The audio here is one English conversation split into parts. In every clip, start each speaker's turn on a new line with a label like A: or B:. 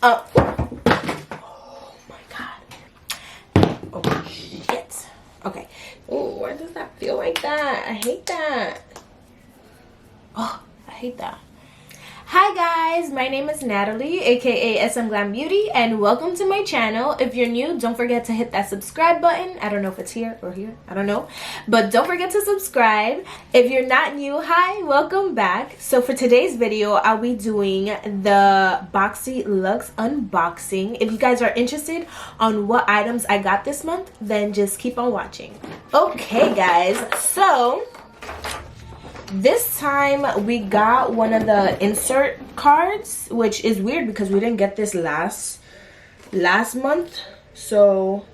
A: Oh my god. Oh shit. Okay. Oh, why does that feel like that? I hate that. Oh, I hate that. Hi guys, my name is Natalie, aka SMGLAMBEAUTY, and welcome to my channel. If you're new, don't forget to hit that subscribe button. I don't know if it's here or here, I don't know, but don't forget to subscribe. If you're not new, hi, welcome back. So for today's video, I'll be doing the BoxyLuxe unboxing. If you guys are interested on what items I got this month, then just keep on watching. Okay guys, so this time we got one of the insert cards, which is weird because we didn't get this last month. So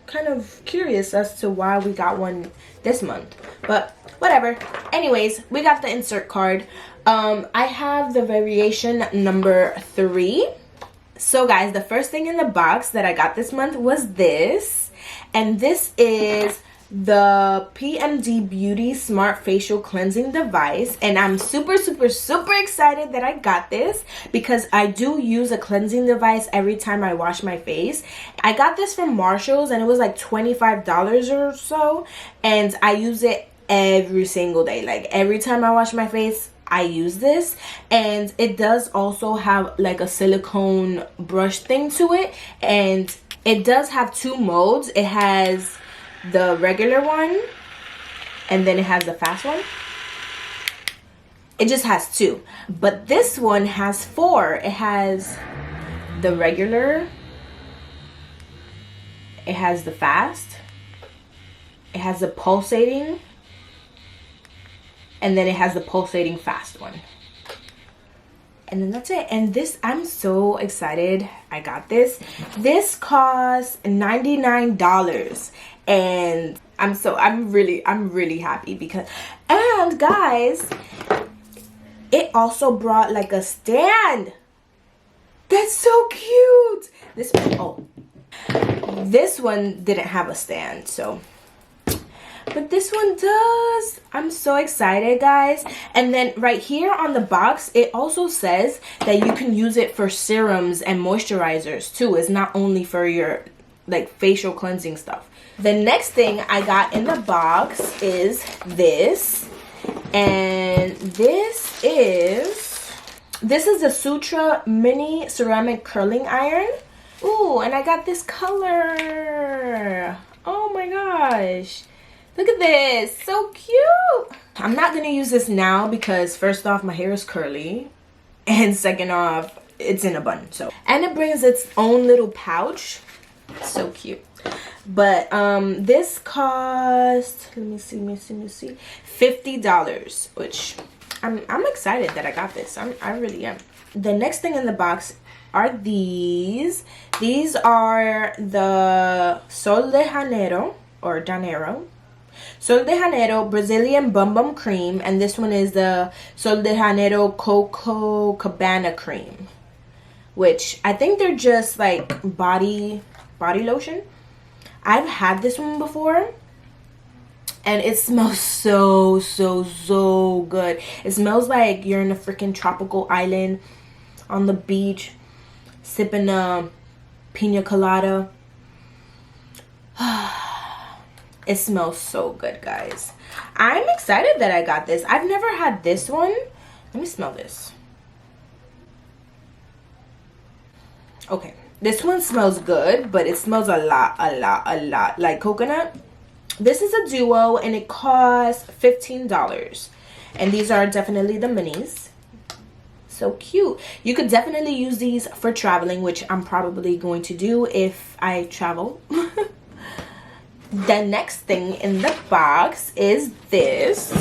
A: kind of curious as to why we got one this month, but whatever. Anyways, we got the insert card. I have the variation number 3. So guys, the first thing in the box that I got this month was this, and this is the PMD Beauty Smart Facial Cleansing Device, and I'm super excited that I got this because I do use a cleansing device every time I wash my face. I got this from Marshall's and it was like $25 or so, and I use it every single day. Like every time I wash my face, I use this, and it does also have like a silicone brush thing to it, and it does have 2 modes. It has the regular one and then it has the fast one. It just has 2, but this one has 4. It has the regular, it has the fast, it has the pulsating, and then it has the pulsating fast one. And then that's it. And this, I'm so excited I got this. This cost $99, and I'm really happy because, and guys, it also brought like a stand. That's so cute. This one didn't have a stand, so, but this one does. I'm so excited guys. And then right here on the box, it also says that you can use it for serums and moisturizers too. It's not only for your like facial cleansing stuff. The next thing I got in the box is this, and this is the Sutra mini ceramic curling iron. Ooh, and I got this color. Oh my gosh, look at this, so cute. I'm not gonna use this now because first off, my hair is curly, and second off, it's in a bun. So, and it brings its own little pouch. So cute. But this cost, let me see, $50, which I'm excited that I got this. I really am. The next thing in the box are these. These are the Sol de Janeiro or Janeiro. Sol de Janeiro Brazilian Bum Bum Cream, and this one is the Sol de Janeiro Coco Cabana Cream, which I think they're just like body lotion. I've had this one before and it smells so good. It smells like you're in a freaking tropical island on the beach sipping a pina colada. It smells so good guys. I'm excited that I got this. I've never had this one. Let me smell this. Okay, this one smells good, but it smells a lot like coconut. This is a duo and it costs $15, and these are definitely the minis. So cute. You could definitely use these for traveling, which I'm probably going to do if I travel. The next thing in the box is this.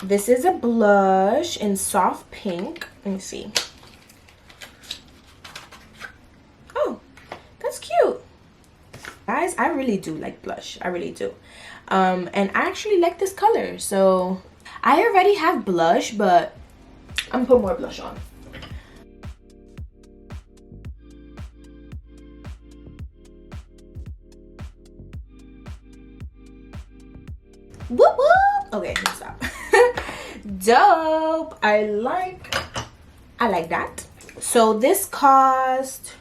A: This is a blush in soft pink. Let me see. Oh, that's cute. Guys, I really do like blush. I really do. And I actually like this color. So I already have blush, but I'm gonna put more blush on. Whoop whoop. Okay, stop. Dope. I like that. So this cost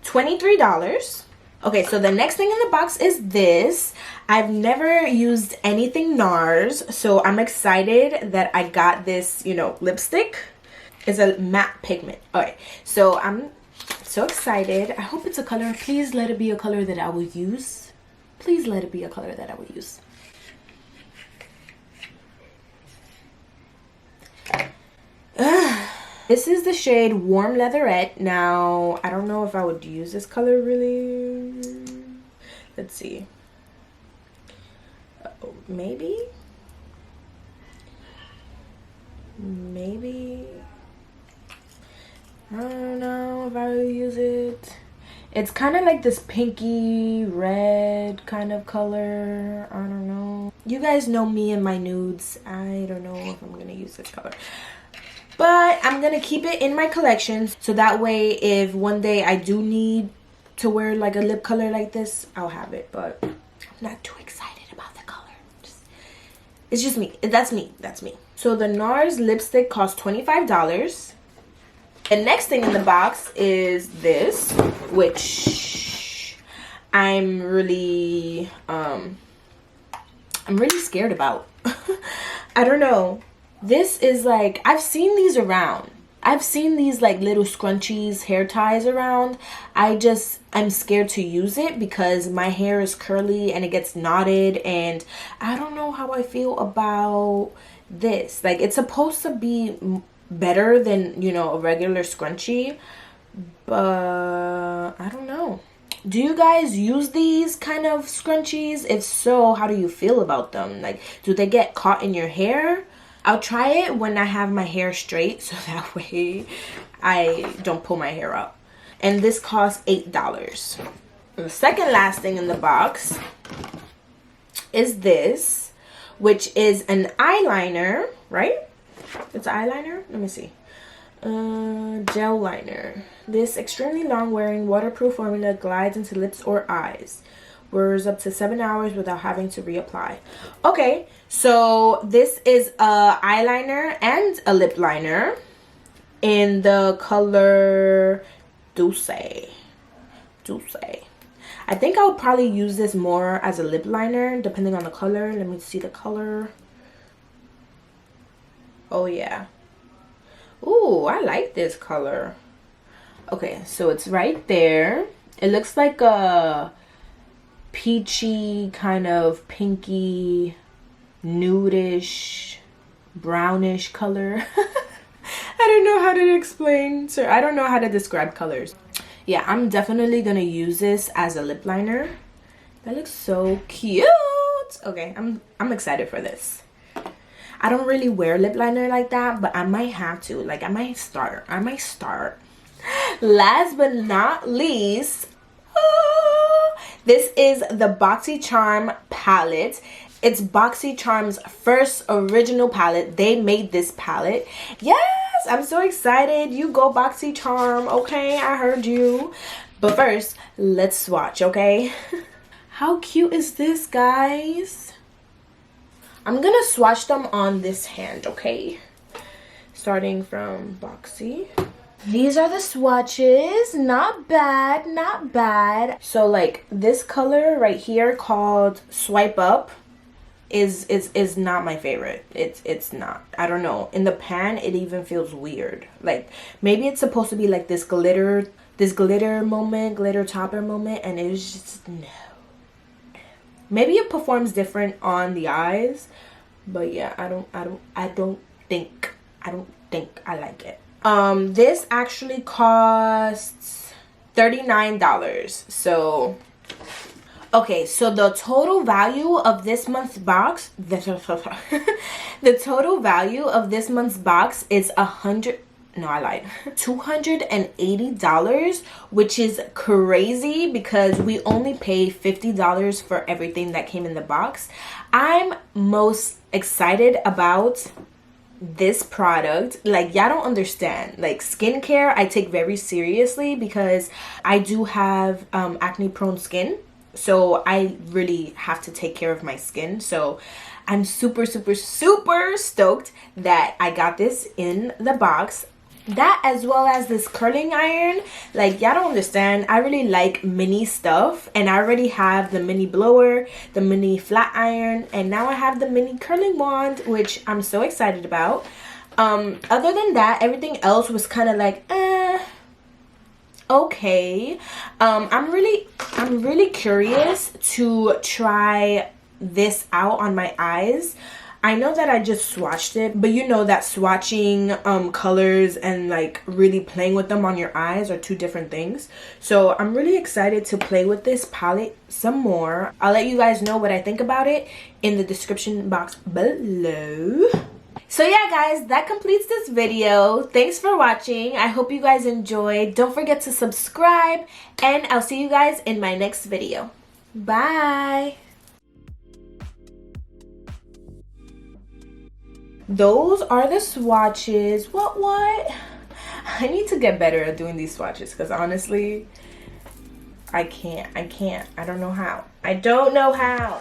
A: $23. Okay, so the next thing in the box is this. I've never used anything NARS, so I'm excited that I got this, you know, lipstick. It's a matte pigment. Alright, so I'm so excited. I hope it's a color. Please let it be a color that I will use. Please let it be a color that I will use. This is the shade Warm Leatherette. Now, I don't know if I would use this color really. Let's see. Uh-oh, maybe? Maybe? I don't know if I would use it. It's kind of like this pinky red kind of color. I don't know. You guys know me and my nudes. I don't know if I'm going to use this color. But I'm going to keep it in my collection. So that way, if one day I do need to wear like a lip color like this, I'll have it. But I'm not too excited about the color. It's just me. That's me. That's me. So the NARS lipstick costs $25. The next thing in the box is this, which I'm really scared about. I don't know. This is like, I've seen these around. I've seen these like little scrunchies, hair ties around. I'm scared to use it because my hair is curly and it gets knotted, and I don't know how I feel about this. Like, it's supposed to be better than, you know, a regular scrunchie, but I don't know. Do you guys use these kind of scrunchies? If so, how do you feel about them? Like, do they get caught in your hair? I'll try it when I have my hair straight, so that way I don't pull my hair out. And this costs $8. The second last thing in the box is this, which is an eyeliner, right? It's an eyeliner? Let me see. Gel liner. This extremely long wearing waterproof formula glides into lips or eyes. Wears up to 7 hours without having to reapply. Okay, so this is a eyeliner and a lip liner in the color Dulce. Dulce. I think I would probably use this more as a lip liner depending on the color. Let me see the color. Oh yeah. Ooh, I like this color. Okay, so it's right there. It looks like a peachy, kind of pinky, nudish, brownish color. I don't know how to explain, sir. I don't know how to describe colors. Yeah, I'm definitely gonna use this as a lip liner. That looks so cute. Okay, I'm excited for this. I don't really wear lip liner like that, but I might have to. Like, I might start. Last but not least, this is the Boxycharm palette. It's Boxycharm's first original palette. They made this palette. Yes, I'm so excited. You go Boxycharm, okay? I heard you. But first, let's swatch, okay? How cute is this, guys? I'm gonna swatch them on this hand, okay? Starting from Boxy. These are the swatches. Not bad, not bad. So like this color right here called Swipe Up is not my favorite. It's not. I don't know. In the pan it even feels weird. Like maybe it's supposed to be like this glitter moment, glitter topper moment, and it was just no. Maybe it performs different on the eyes, but yeah, I don't think I like it. This actually costs $39. So okay, so the total value of this month's box, the total value of this month's box is $280, which is crazy because we only paid $50 for everything that came in the box. I'm most excited about this product. Like, y'all don't understand. Like, skincare I take very seriously because I do have acne prone skin, so I really have to take care of my skin. So I'm super stoked that I got this in the box. That as well as this curling iron. Like, y'all don't understand, I really like mini stuff, and I already have the mini blower, the mini flat iron, and now I have the mini curling wand, which I'm so excited about. Other than that, everything else was kind of like okay. I'm really curious to try this out on my eyes. I know that I just swatched it, but you know that swatching colors and like really playing with them on your eyes are two different things. So I'm really excited to play with this palette some more. I'll let you guys know what I think about it in the description box below. So yeah guys, that completes this video. Thanks for watching. I hope you guys enjoyed. Don't forget to subscribe, and I'll see you guys in my next video. Bye. Those are the swatches. What? I need to get better at doing these swatches, because honestly, I can't. I don't know how. I don't know how.